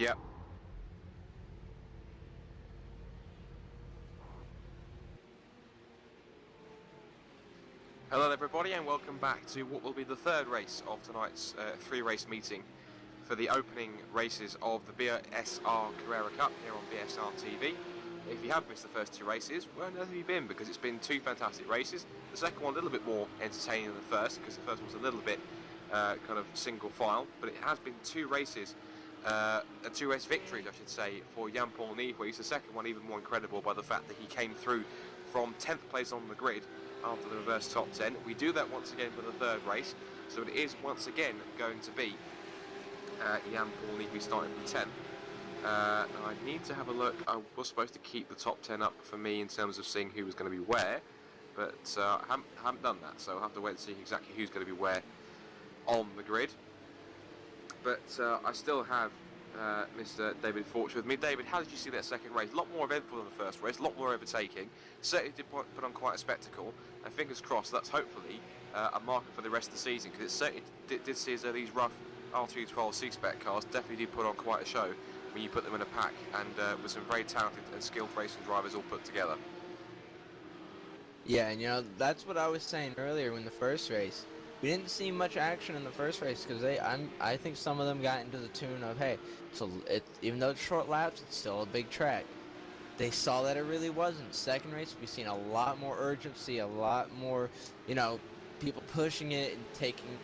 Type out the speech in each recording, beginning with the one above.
Yep. Hello everybody and welcome back to what will be the third race of tonight's three-race meeting for the opening races of the BSR Carrera Cup here on BSR TV. If you have missed the first two races, where have you been? Because it's been two fantastic races. The second one a little bit more entertaining than the first, because the first one was a little bit kind of single file, but it has been two races, two race victories I should say, for Jan-Paul Nieuwhuis. The second one even more incredible by the fact that he came through from 10th place on the grid after the reverse top 10. We do that once again for the third race, so it is once again going to be Jan-Paul Nieuwhuis starting from 10th. I need to have a look. I was supposed to keep the top 10 up for me in terms of seeing who was going to be where, but I haven't done that, so I'll have to wait and see exactly who's going to be where on the grid. But I still have Mr. David Forch with me. David, how did you see that second race? A lot more eventful than the first race, a lot more overtaking. Certainly did put on quite a spectacle, and fingers crossed that's hopefully a marker for the rest of the season, because it certainly did see as though these rough R212 C-Spec cars definitely did put on quite a show when you put them in a pack, and with some very talented and skilled racing drivers all put together. Yeah, and that's what I was saying earlier in the first race. We didn't see much action in the first race because I think some of them got into the tune of, hey, so even though it's short laps, it's still a big track. They saw that it really wasn't. Second race, we've seen a lot more urgency, a lot more, people pushing it and taking,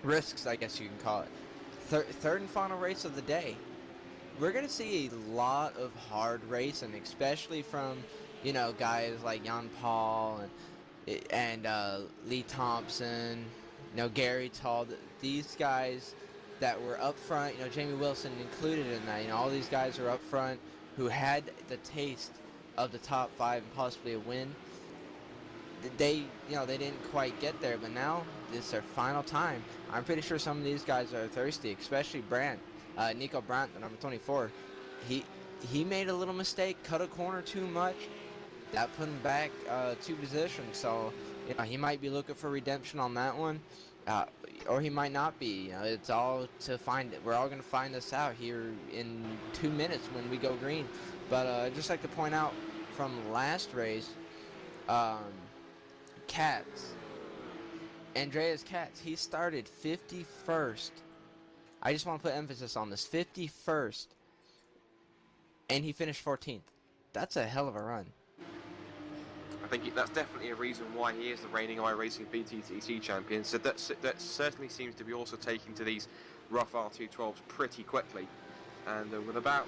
risks, I guess you can call it. Third and final race of the day. We're going to see a lot of hard racing, especially from, guys like Jan Paul and Lee Thompson, Gary Tall, these guys that were up front, Jamie Wilson included in that. All these guys are up front who had the taste of the top 5 and possibly a win. They didn't quite get there, but now it's their final time. I'm pretty sure some of these guys are thirsty, especially Brandt, Nico Brandt, the number 24. He made a little mistake, cut a corner too much. That put him back 2 positions, so he might be looking for redemption on that one, or he might not be. It's all to find. We're all going to find this out here in 2 minutes when we go green. But I'd just like to point out from last race, Andreas Katz, he started 51st. I just want to put emphasis on this, 51st, and he finished 14th. That's a hell of a run. I think that's definitely a reason why he is the reigning iRacing BTTC champion. So that certainly seems to be also taking to these rough R212s pretty quickly. And with about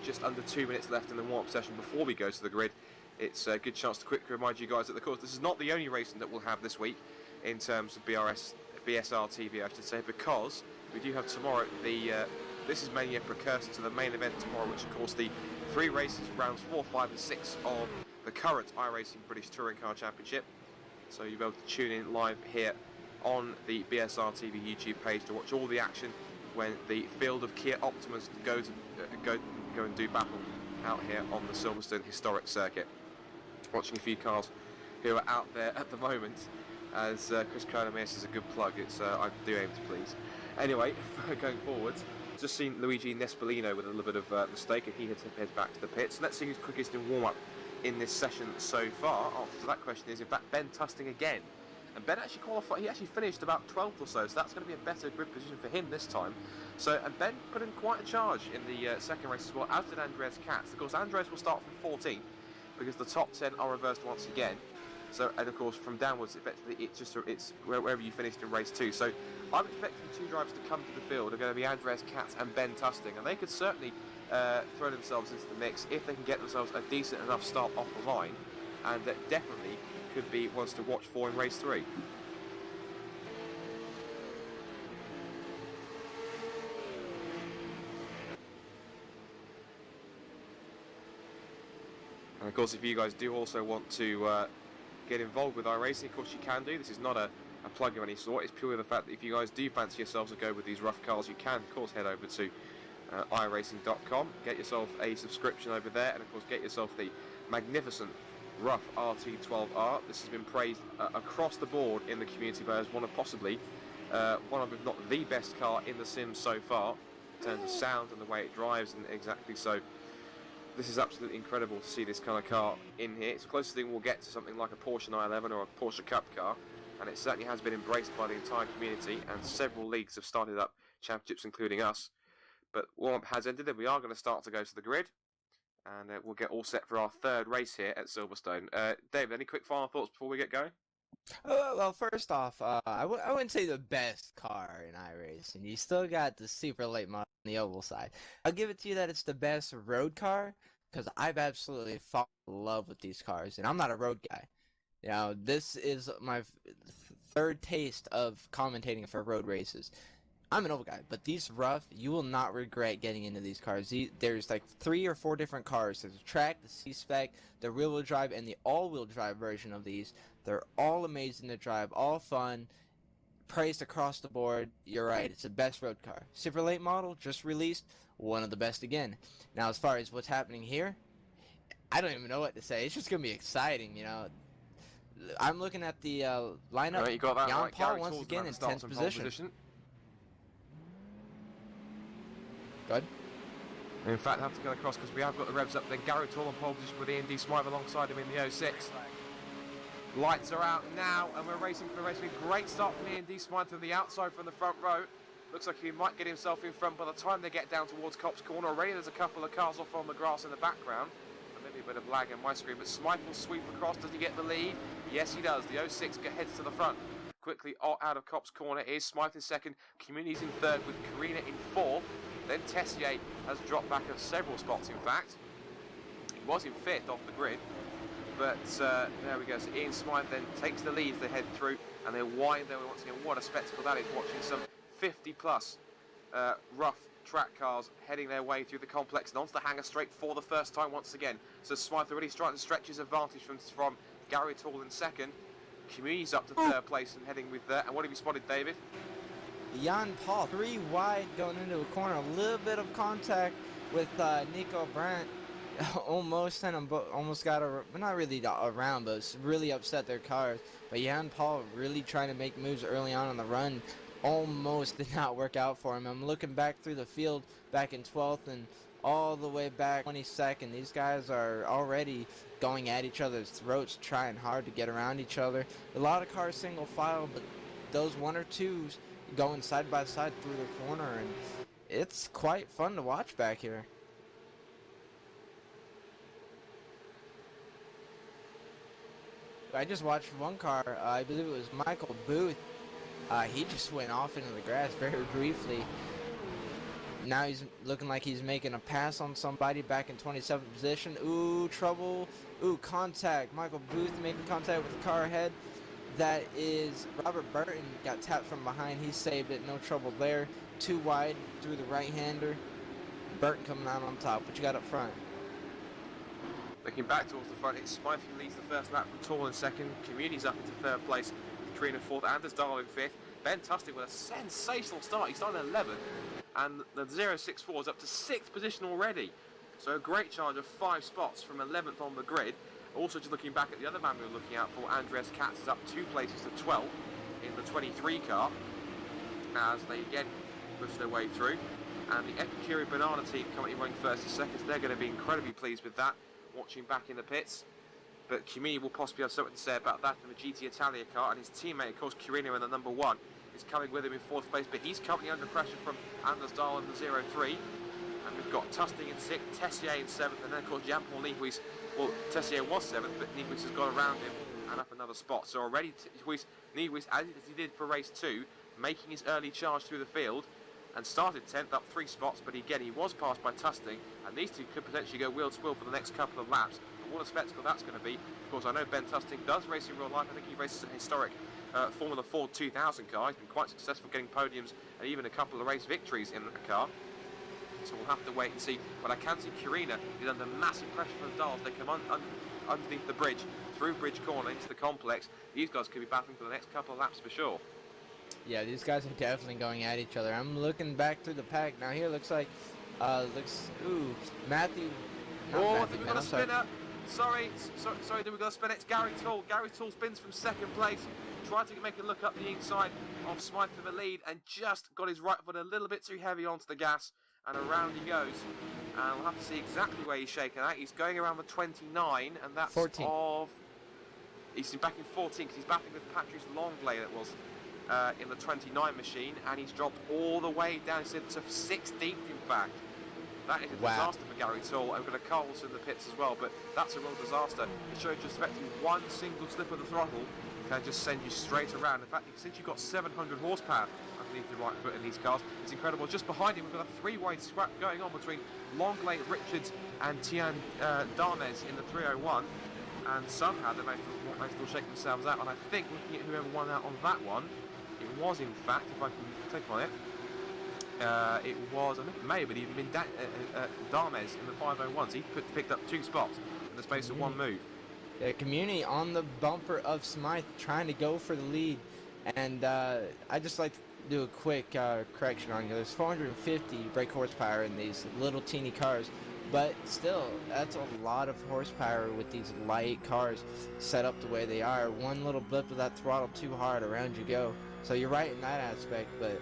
just under 2 minutes left in the warm-up session before we go to the grid, it's a good chance to quickly remind you guys that, of course, this is not the only racing that we'll have this week in terms of BSR TV, I should say, because we do have tomorrow this is mainly a precursor to the main event tomorrow, which of course the 3 races, rounds 4, 5 and 6 of the current iRacing British Touring Car Championship. So you'll be able to tune in live here on the BSR TV YouTube page to watch all the action when the field of Kia Optimas go and do battle out here on the Silverstone historic circuit. Watching a few cars who are out there at the moment, as Chris Kerner is a good plug. It's I do aim to please. Anyway, going forwards, just seen Luigi Nespolino with a little bit of mistake, and he had to head back to the pits. Let's see who's quickest in warm-up in this session so far. Answer to that question is, in fact, Ben Tusting again. And Ben actually qualified, he actually finished about 12th or so that's going to be a better grid position for him this time. So, and Ben put in quite a charge in the second race as well, as did Andreas Katz. Of course, Andreas will start from 14th, because the top 10 are reversed once again. So, and of course, from downwards, effectively, it's wherever you finished in race 2. So, I'm expecting 2 drivers to come to the field are going to be Andreas Katz and Ben Tusting, and they could certainly throw themselves into the mix if they can get themselves a decent enough start off the line, and that definitely could be ones to watch for in race 3. And of course, if you guys do also want to get involved with iRacing, of course you can do. This is not a plug of any sort. It's purely the fact that if you guys do fancy yourselves to go with these rough cars, you can of course head over to iRacing.com, get yourself a subscription over there, and of course get yourself the magnificent rough RT12R. This has been praised across the board in the community as one of possibly one of, if not the best car in the sim so far, in terms of sound and the way it drives, and exactly so. This is absolutely incredible to see this kind of car in here. It's the closest thing we'll get to something like a Porsche 911 or a Porsche Cup car, and it certainly has been embraced by the entire community, and several leagues have started up championships, including us. But warm-up has ended, and we are going to start to go to the grid, and we'll get all set for our third race here at Silverstone. David, any quick final thoughts before we get going? Well, first off, I wouldn't say the best car in iRacing. You still got the super late model on the oval side. I'll give it to you that it's the best road car, because I've absolutely fallen in love with these cars, and I'm not a road guy. You know, this is my third taste of commentating for road races. I'm an oval guy, but these rough, you will not regret getting into these cars. There's like 3 or 4 different cars. There's a track, the C-Spec, the rear-wheel drive, and the all-wheel drive version of these. They're all amazing to drive, all fun, praised across the board. You're right, it's the best road car. Super late model, just released, one of the best again. Now, as far as what's happening here, I don't even know what to say. It's just going to be exciting, you know. I'm looking at the lineup. Right, you got that Jan right. Paul Gary once Tools again in 10th position. Good. In fact, I have to go across because we have got the revs up. Then Gary Tall on pole position with Ian D. Smythe alongside him in the 06. Lights are out now, and we're racing for the race. Great start from Ian D. Smythe from the outside from the front row. Looks like he might get himself in front by the time they get down towards Copse Corner. Already there's a couple of cars off on the grass in the background. And maybe a bit of lag in my screen, but Smythe will sweep across. Does he get the lead? Yes, he does. The 06 heads to the front. Quickly out of Copse Corner is Smythe in second. Community's in third with Carrera in fourth. Then Tessier has dropped back several spots, in fact. He was in fifth off the grid. But there we go. So Ian Smythe then takes the lead as they head through. And they wind there once again. What a spectacle that is, watching some 50-plus rough track cars heading their way through the complex and onto the hangar straight for the first time once again. So Smythe already starting to stretch his advantage from Gary Tall in second. Community's up to third place and heading with that. And what have you spotted, David? Jan Paul, 3 wide going into a corner. A little bit of contact with Nico Brandt. Almost got not really around, but really upset their cars. But Jan Paul really trying to make moves early on the run. Almost did not work out for him. I'm looking back through the field back in 12th and all the way back 22nd. These guys are already going at each other's throats, trying hard to get around each other. A lot of cars single file, but those 1 or 2s going side by side through the corner, and it's quite fun to watch back here. I just watched one car, I believe it was Michael Booth. He just went off into the grass very briefly. Now he's looking like he's making a pass on somebody back in 27th position. Ooh, trouble. Ooh, contact. Michael Booth making contact with the car ahead. That is Robert Burton, got tapped from behind. He saved it, no trouble there. 2 wide through the right-hander. Burton coming out on top. What you got up front? Looking back towards the front, it's Smythe who leads the first lap from Tall in second. Community's up into third place. Carrera in fourth. Anders Dahl in fifth. Ben Tusting with a sensational start. He started in 11th. And the 064 is up to 6th position already. So a great charge of 5 spots from 11th on the grid. Also, just looking back at the other man we were looking out for, Andres Katz is up 2 places to 12th in the 23 car as they again push their way through. And the Epicure Banana team currently running first and second, so they're going to be incredibly pleased with that, watching back in the pits. But Kimi will possibly have something to say about that in the GT Italia car, and his teammate, of course, Carrera in the number 1, is coming with him in 4th place, but he's currently under pressure from Anders Dahl in the 03. And we've got Tusting in 6th, Tessier in 7th, and then, of course, Jean-Paul Niehuys. Well, Tessier was 7th, but Niehuys has gone around him and up another spot. So already Niehuys, as he did for race 2, making his early charge through the field, and started 10th, up 3 spots, but again, he was passed by Tusting, and these two could potentially go wheel to wheel for the next couple of laps. But what a spectacle that's going to be. Of course, I know Ben Tusting does race in real life. I think he races an historic Formula Ford 2000 car. He's been quite successful getting podiums and even a couple of race victories in that car. So we'll have to wait and see. But I can see Carrera is under massive pressure from Dahl as they come underneath the bridge, through Bridge Corner into the complex. These guys could be battling for the next couple of laps for sure. Yeah, these guys are definitely going at each other. I'm looking back through the pack. Now here looks like, Matthew. Oh, I think we've got a spinner. Sorry, then we've got a spinner. It's Gary Tall. Gary Tall spins from 2nd place. tried to make a look up the inside of Smythe for the lead and just got his right foot a little bit too heavy onto the gas, and around he goes. And we'll have to see exactly where he's shaken at. He's going around the 29, and that's 14. He's back in 14 because he's battling with Patrice Longley that was in the 29 machine, and he's dropped all the way down to 16th in fact. That is a disaster for Gary Toole. And we've got a Coles in the pits as well, but that's a real disaster. It shows just effectively one single slip of the throttle can just send you straight around. In fact, since you've got 700 horsepower underneath the right foot in these cars, it's incredible. Just behind him, we've got a three-way scrap going on between Longley, Richards and Tian Darmes in the 301. And somehow they managed to shake themselves out. And I think, looking at whoever won out on that one, it was in fact, if I can take on it, it was, I think it may have even been Darmes in the 501. So he picked up 2 spots in the space of one move. The community on the bumper of Smythe trying to go for the lead. And I just like to do a quick correction on you. There's 450 brake horsepower in these little teeny cars. But still, that's a lot of horsepower with these light cars set up the way they are. One little blip of that throttle too hard, around you go. So you're right in that aspect, but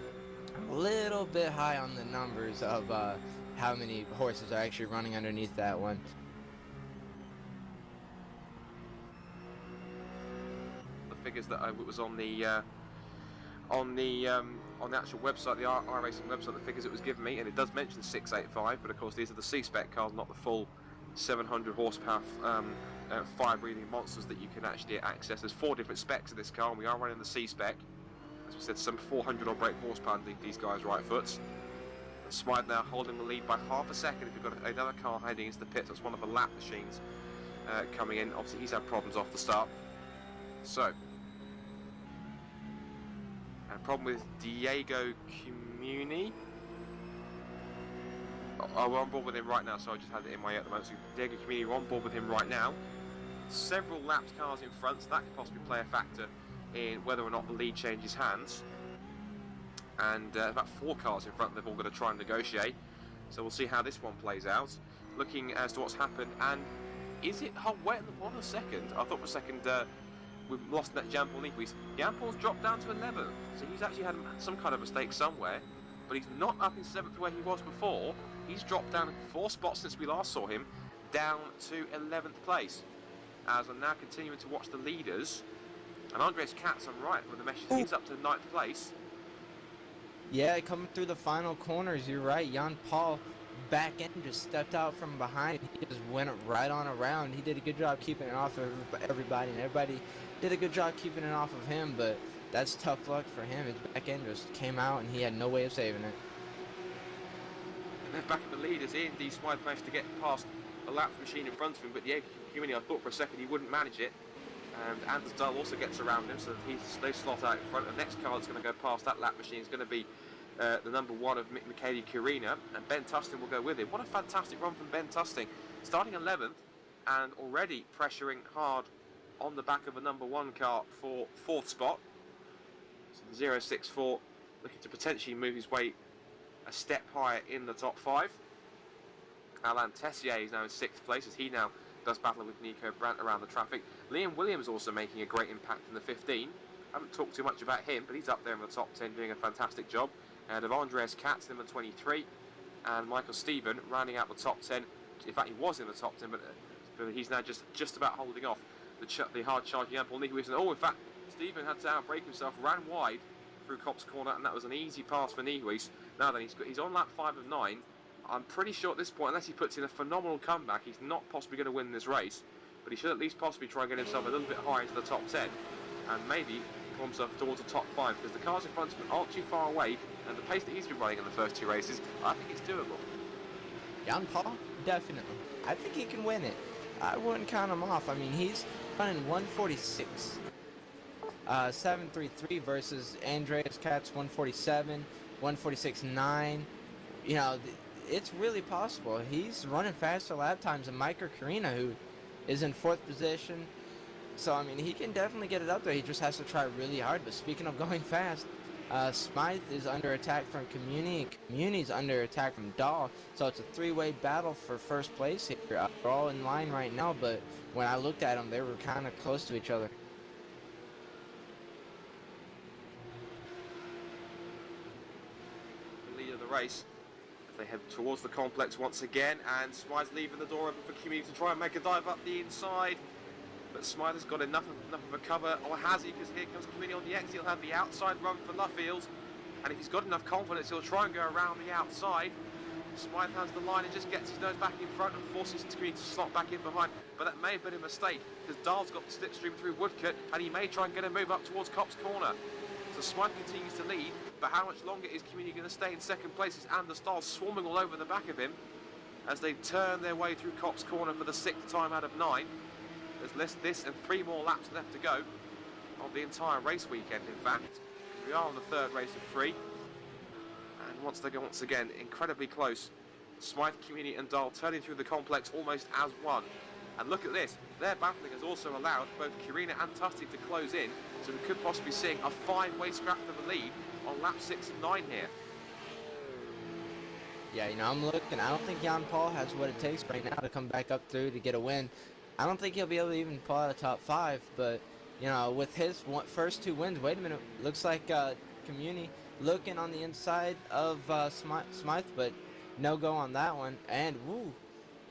a little bit high on the numbers of how many horses are actually running underneath that one. The figures that was on the actual website, the iRacing website, the figures it was giving me, and it does mention 685, but of course these are the C-spec cars, not the full 700 horsepower fire-breathing monsters that you can actually access. There's 4 different specs of this car, and we are running the C-spec. As we said, some 400 odd brake horsepower underneath these guys' right foots. And Smythe now holding the lead by half a second. If you've got another car heading into the pits, that's one of the lap machines coming in. Obviously he's had problems off the start. So, and a problem with Diego Comuni. Oh, we're on board with him right now, so I just had it in my ear at the moment. So Diego Comuni, we're on board with him right now. Several lapped cars in front, so that could possibly play a factor in whether or not the lead changes hands. And about 4 cars in front, they've all got to try and negotiate. So we'll see how this one plays out. Looking as to what's happened, and is it? Oh, wait on a second. I thought for a second we've lost that Jean-Paul Niquist. Jean-Paul's dropped down to 11th, so he's actually had some kind of mistake somewhere. But he's not up in 7th where he was before. He's dropped down 4 spots since we last saw him, down to 11th place. As I'm now continuing to watch the leaders. And Andres Katz, I'm right with the message, he's up to 9th place. Yeah, coming through the final corners, you're right. Jan Paul back end just stepped out from behind. He just went right on around. He did a good job keeping it off of everybody, and everybody did a good job keeping it off of him, but that's tough luck for him. His back end just came out, and he had no way of saving it. And then back at the leaders, Ian D. Smythe managed to get past the lap machine in front of him, but the Humini, I thought for a second he wouldn't manage it. And Anders Dahl also gets around him, so they slot out in front. The next car that's going to go past that lap machine is going to be the number 1 of Michele Carrera, and Ben Tustin will go with him. What a fantastic run from Ben Tustin, starting 11th and already pressuring hard on the back of a number 1 car for 4th spot. So the 064 looking to potentially move his way a step higher in the top 5. Alain Tessier is now in 6th place as he now does battle with Nico Brandt around the traffic. Liam Williams also making a great impact in the 15. I haven't talked too much about him, but he's up there in the top 10 doing a fantastic job. And of Andreas Katz in the 23, and Michael Stephen rounding out the top 10. In fact, he was in the top 10, but he's now just about holding off the hard charging Jan-Paul Niquist. And in fact, Stephen had to outbrake himself, ran wide through Kopp's corner, and that was an easy pass for Niquist. Now then, he's on lap 5 of 9. I'm pretty sure at this point, unless he puts in a phenomenal comeback, he's not possibly going to win this race. But he should at least possibly try and get himself a little bit higher into the top 10. And maybe pull himself towards the top 5, because the cars in front of him aren't too far away. And the pace that he's been running in the first 2 races, I think it's doable. Jan Paul, definitely. I think he can win it. I wouldn't count him off. I mean, he's running 146. 733 versus Andreas Katz 147, 146.9. You know, it's really possible. He's running faster lap times than Micah Carina, who is in 4th position. So, I mean, he can definitely get it up there. He just has to try really hard. But speaking of going fast, Smythe is under attack from Community, and Community's under attack from Dahl. So it's a 3-way battle for first place here. They're all in line right now, but when I looked at them, they were kind of close to each other. race. As they head towards the complex once again, and Smythe's leaving the door open for Community to try and make a dive up the inside. But Smythe has got enough of a cover, or has he? Because here comes Community on the exit. He'll have the outside run for Luffield, and if he's got enough confidence, he'll try and go around the outside. Smythe has the line and just gets his nose back in front and forces Community to slot back in behind. But that may have been a mistake, because Dahl's got the slipstream through Woodcote, and he may try and get a move up towards Copse Corner. So Smythe continues to lead, but how much longer is Community going to stay in second place? Is Anders Dahl swarming all over the back of him as they turn their way through Copse Corner for the 6th time out of 9. There's this and 3 more laps left to go on the entire race weekend, in fact. We are on the 3rd race of 3. And once again, incredibly close. Smythe, Community and Dahl turning through the complex almost as one. And look at this, their battling has also allowed both Carrera and Tustig to close in, so we could possibly be seeing a 5-way scrap for the lead on lap 6 and 9 here. Yeah, you know, I'm looking. I don't think Jan Paul has what it takes right now to come back up through to get a win. I don't think he'll be able to even pull out a top 5, but, you know, with his first 2 wins, wait a minute, looks like Community looking on the inside of Smythe, but no go on that one. And, woo,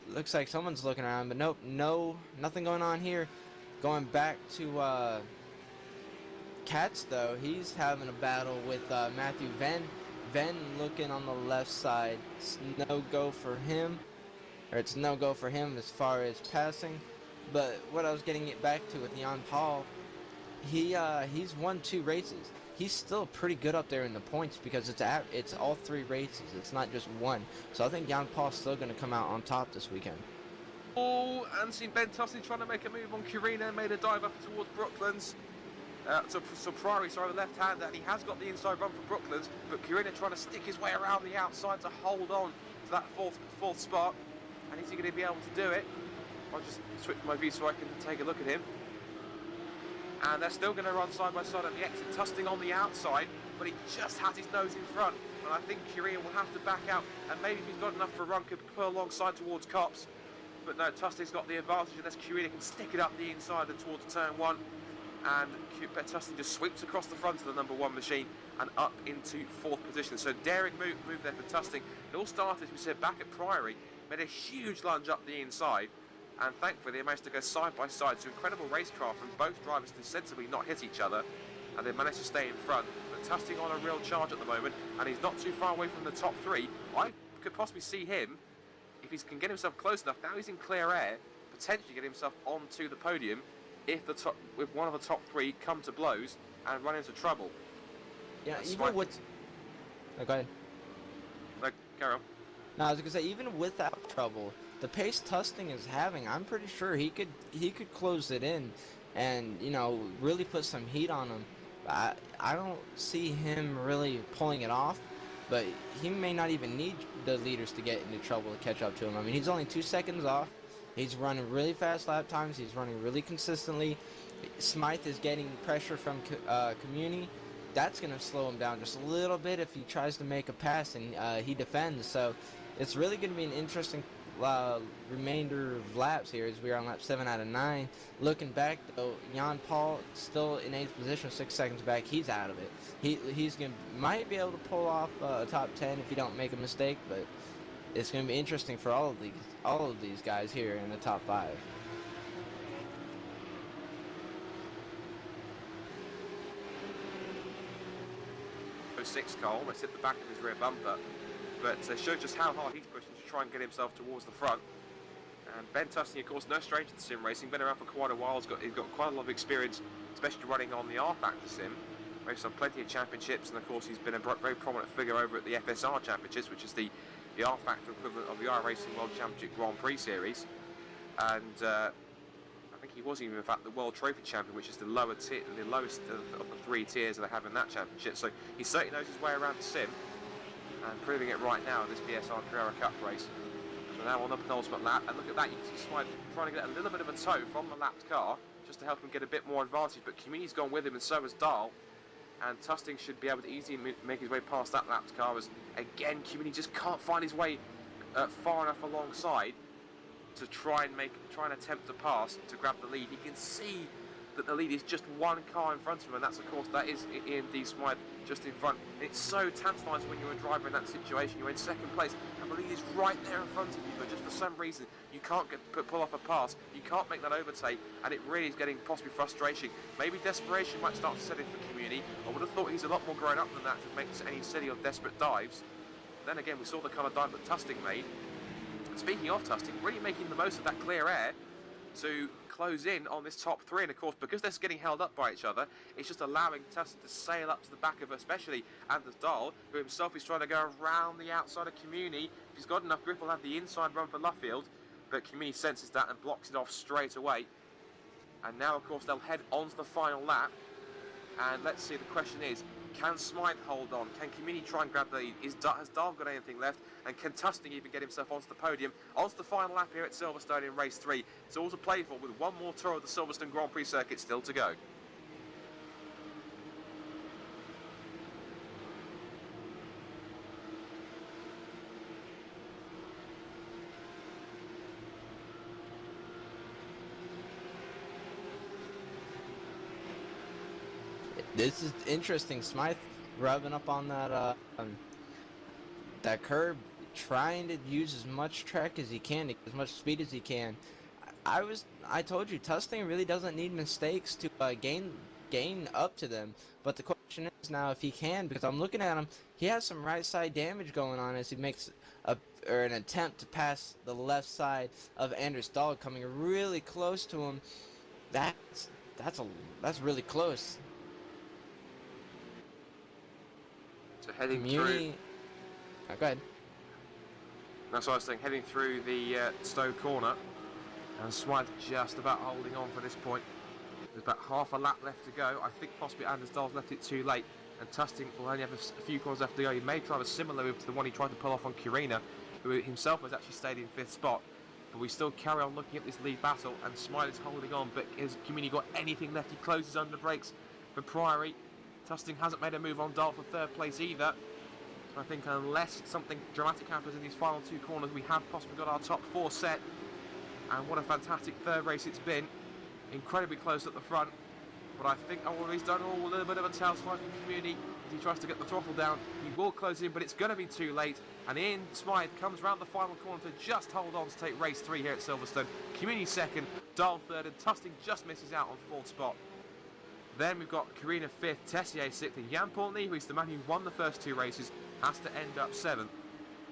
looks like someone's looking around, but nope, nothing going on here. Going back to Katz, though, he's having a battle with Matthew Venn. Venn looking on the left side. It's no go for him, or it's no go for him as far as passing. But what I was getting it back to with Jan Paul, he's won 2 races. He's still pretty good up there in the points because it's all 3 races. It's not just one. So I think Jan Paul's still going to come out on top this weekend. Oh, and seen Ben Tustig trying to make a move on Carrera, made a dive up towards Brooklands. So Priory, sorry, the left-hander, and he has got the inside run for Brooklands, but Carrera trying to stick his way around the outside to hold on to that fourth spot. And is he going to be able to do it? I'll just switch my view so I can take a look at him. And they're still going to run side by side at the exit. Tustig on the outside, but he just has his nose in front. And I think Carrera will have to back out, and maybe if he's got enough for a run, could pull alongside towards Copse. But no, Tustig's got the advantage unless Carrera can stick it up the inside and towards turn 1. And Tustig just sweeps across the front of the number 1 machine and up into 4th position. So daring move there for Tustig. It all started, as we said, back at Priory, made a huge lunge up the inside, and thankfully they managed to go side by side. So incredible racecraft from both drivers to sensibly not hit each other, and they managed to stay in front. But Tustig on a real charge at the moment, and he's not too far away from the top 3. I could possibly see him, if he can get himself close enough, now he's in clear air, potentially get himself onto the podium if one of the top 3 come to blows and run into trouble. Yeah, even with... Oh, go ahead. No, carry on. No, I was gonna say, even without trouble, the pace Tustig is having, I'm pretty sure he could close it in, and, you know, really put some heat on him. I don't see him really pulling it off, but he may not even need the leaders to get into trouble to catch up to him. I mean, he's only 2 seconds off. He's running really fast lap times. He's running really consistently. Smythe is getting pressure from Community. That's going to slow him down just a little bit if he tries to make a pass and he defends. So it's really going to be an interesting remainder of laps here as we are on lap 7 out of 9. Looking back, though, Jan Paul still in 8th position, 6 seconds back. He's out of it. He's might be able to pull off a top 10 if he don't make a mistake, but it's going to be interesting for all of these guys here in the top 5. 6 car almost hit the back of his rear bumper, but showed just how hard he's pushing to try and get himself towards the front. And Ben Tustig, of course, no stranger to sim racing, been around for quite a while. He's got quite a lot of experience, especially running on the R-Factor sim. Raced on plenty of championships, and of course he's been a very prominent figure over at the FSR Championships, which is the R-Factor equivalent of the iRacing World Championship Grand Prix Series. And I think he was even, in fact, the World Trophy Champion, which is the lowest of the 3 tiers that they have in that championship. So he certainly knows his way around the sim, and proving it right now in this BSR Carrera Cup race. So now on the penultimate lap, and look at that, you can see Smythe trying to get a little bit of a tow from the lapped car, just to help him get a bit more advantage, but Community's gone with him, and so has Dahl. And Tustig should be able to easily make his way past that lapped car, as again Community just can't find his way far enough alongside to try and attempt to pass to grab the lead. You can see that the lead is just one car in front of him, and that's, of course, that is Ian D. Smythe just in front. And it's so tantalising when you're a driver in that situation. You're in second place, and the lead is right there in front of you, but just for some reason, you can't pull off a pass. You can't make that overtake, and it really is getting possibly frustration. Maybe desperation might start to set in for Community. I would have thought he's a lot more grown up than that to make any silly or desperate dives. Then again, we saw the kind of dive that Tusting made. Speaking of Tusting, really making the most of that clear air to close in on this top three, and of course because they're getting held up by each other, it's just allowing Tustin to sail up to the back of especially Anders Dahl, who himself is trying to go around the outside of Community. If he's got enough grip, he'll have the inside run for Luffield, but Community senses that and blocks it off straight away. And now of course they'll head on to the final lap, and let's see, the question is, can Smythe hold on? Can Community try and grab the lead? Has Dahl got anything left? And can Tusting even get himself onto the podium? Onto the final lap here at Silverstone in race 3. It's all to play for with one more tour of the Silverstone Grand Prix circuit still to go. This is interesting. Smythe rubbing up on that that curb, trying to use as much track as he can, as much speed as he can. I told you, Tusting really doesn't need mistakes to gain up to them. But the question is now if he can, because I'm looking at him, he has some right side damage going on as he makes an attempt to pass the left side of Anders Dahl, coming really close to him. That's really close. So heading through. Oh, go ahead. That's what I was saying. Heading through the Stowe corner, and Smythe just about holding on for this point. There's about half a lap left to go. I think possibly Anders Dahl's left it too late, and Tusting will only have a few corners left to go. He may try a similar move to the one he tried to pull off on Carrera, who himself has actually stayed in 5th spot. But we still carry on looking at this lead battle, and Smythe is holding on. But has Community got anything left? He closes under brakes for Priory. Tusting hasn't made a move on Dahl for 3rd place either. So I think unless something dramatic happens in these final 2 corners, we have possibly got our top 4 set. And what a fantastic 3rd race it's been. Incredibly close at the front. But I think he's done a little bit of a tail slide from Community as he tries to get the throttle down. He will close in, but it's going to be too late. And Ian Smythe comes round the final corner to just hold on to take race 3 here at Silverstone. Community 2nd, Dahl 3rd, and Tusting just misses out on 4th spot. Then we've got Carrera 5th, Tessier 6th, and Jan Portney, who's the man who won the first 2 races, has to end up 7th.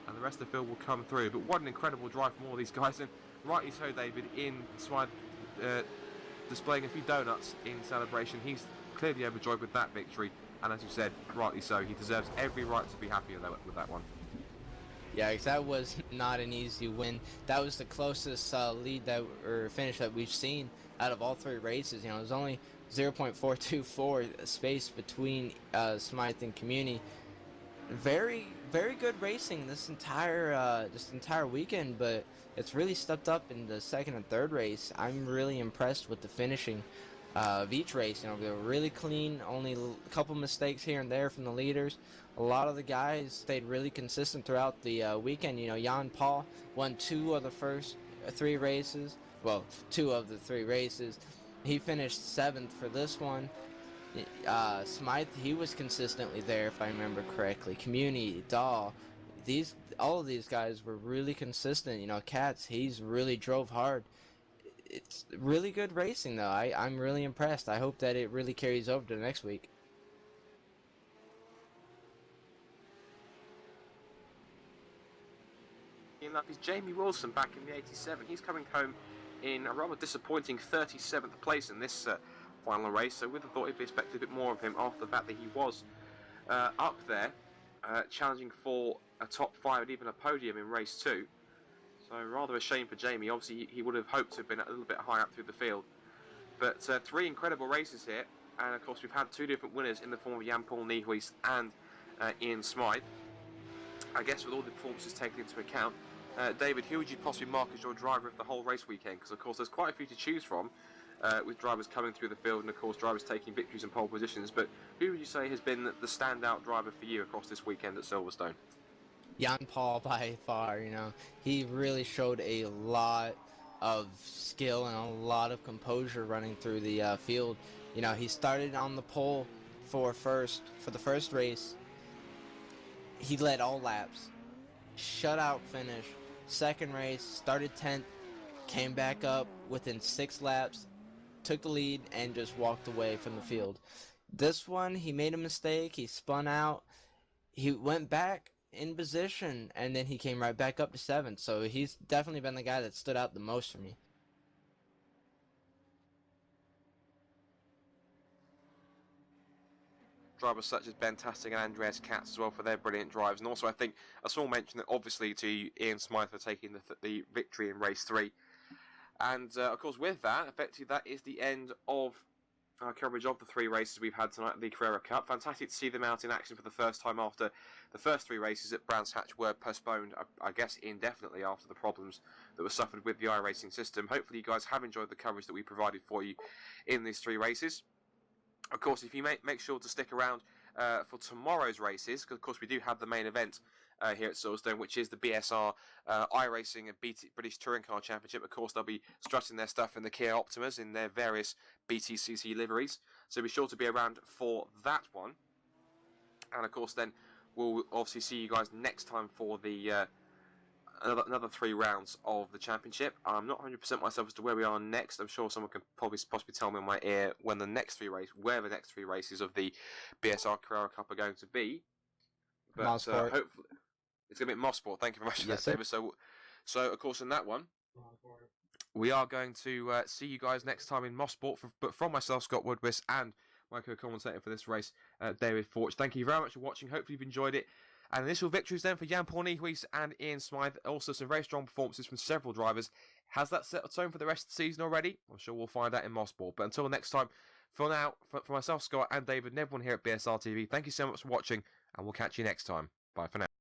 And the rest of the field will come through. But what an incredible drive from all these guys. And rightly so, David, in Smythe displaying a few donuts in celebration. He's clearly overjoyed with that victory. And as you said, rightly so, he deserves every right to be happy with that one. Yeah, because that was not an easy win. That was the closest finish that we've seen out of all 3 races. You know, it was only 0.424 space between Smythe and Community. Very, very good racing this entire weekend, but it's really stepped up in the 2nd and 3rd race. I'm really impressed with the finishing of each race. You know, they were really clean, only a couple mistakes here and there from the leaders. A lot of the guys stayed really consistent throughout the weekend. You know, Jan Paul won 2 of the first 3 races. Well, 2 of the 3 races. He finished 7th for this one. Smythe, he was consistently there, if I remember correctly. Community, Dahl, all of these guys were really consistent. You know, Katz, he's really drove hard. It's really good racing, though. I'm really impressed. I hope that it really carries over to next week. Is Jamie Wilson back in the 87. He's coming home in a rather disappointing 37th place in this final race, so we'd have thought he'd be expected a bit more of him after the fact that he was up there challenging for a top 5 and even a podium in race 2. So rather a shame for Jamie. Obviously he would have hoped to have been a little bit higher up through the field. But 3 incredible races here, and of course we've had 2 different winners in the form of Jan-Paul Niehuys and Ian Smythe. I guess with all the performances taken into account, David, who would you possibly mark as your driver of the whole race weekend? Because of course there's quite a few to choose from, with drivers coming through the field and of course drivers taking victories and pole positions. But who would you say has been the standout driver for you across this weekend at Silverstone? Jan Paul by far. You know, he really showed a lot of skill and a lot of composure running through the field. You know, he started on the pole for the first race. He led all laps, shutout finish. Second race, started 10th, came back up within 6 laps, took the lead, and just walked away from the field. This one, he made a mistake. He spun out. He went back in position, and then he came right back up to 7th. So he's definitely been the guy that stood out the most for me. Drivers such as Ben Tasting and Andreas Katz as well for their brilliant drives. And also, I think a small mention that obviously to Ian Smythe for taking the victory in race 3. And of course, with that, effectively, that is the end of our coverage of the 3 races we've had tonight at the Carrera Cup. Fantastic to see them out in action for the first time after the first 3 races at Brands Hatch were postponed, I guess, indefinitely after the problems that were suffered with the iRacing system. Hopefully, you guys have enjoyed the coverage that we provided for you in these 3 races. Of course, if you make sure to stick around for tomorrow's races, because of course we do have the main event here at Silverstone, which is the BSR iRacing and British Touring Car Championship. Of course, they'll be strutting their stuff in the Kia Optimas in their various BTCC liveries. So be sure to be around for that one. And of course, then we'll obviously see you guys next time for the another 3 rounds of the championship. I'm not 100% myself as to where we are next. I'm sure someone can possibly tell me in my ear when the next 3 where the next 3 races of the BSR Carrera Cup are going to be. But hopefully it's going to be at Mosport. Thank you very much for that, David. So of course in that one, we are going to see you guys next time in Mosport. But from myself, Scott Woodwis, and my co-commentator for this race, David Forge. Thank you very much for watching. Hopefully you've enjoyed it. And initial victories then for Jan-Paul Niehuys and Ian Smythe. Also some very strong performances from several drivers. Has that set a tone for the rest of the season already? I'm sure we'll find out in Mosport. But until next time, for now, for myself, Scott, and David, and everyone here at BSR TV, thank you so much for watching, and we'll catch you next time. Bye for now.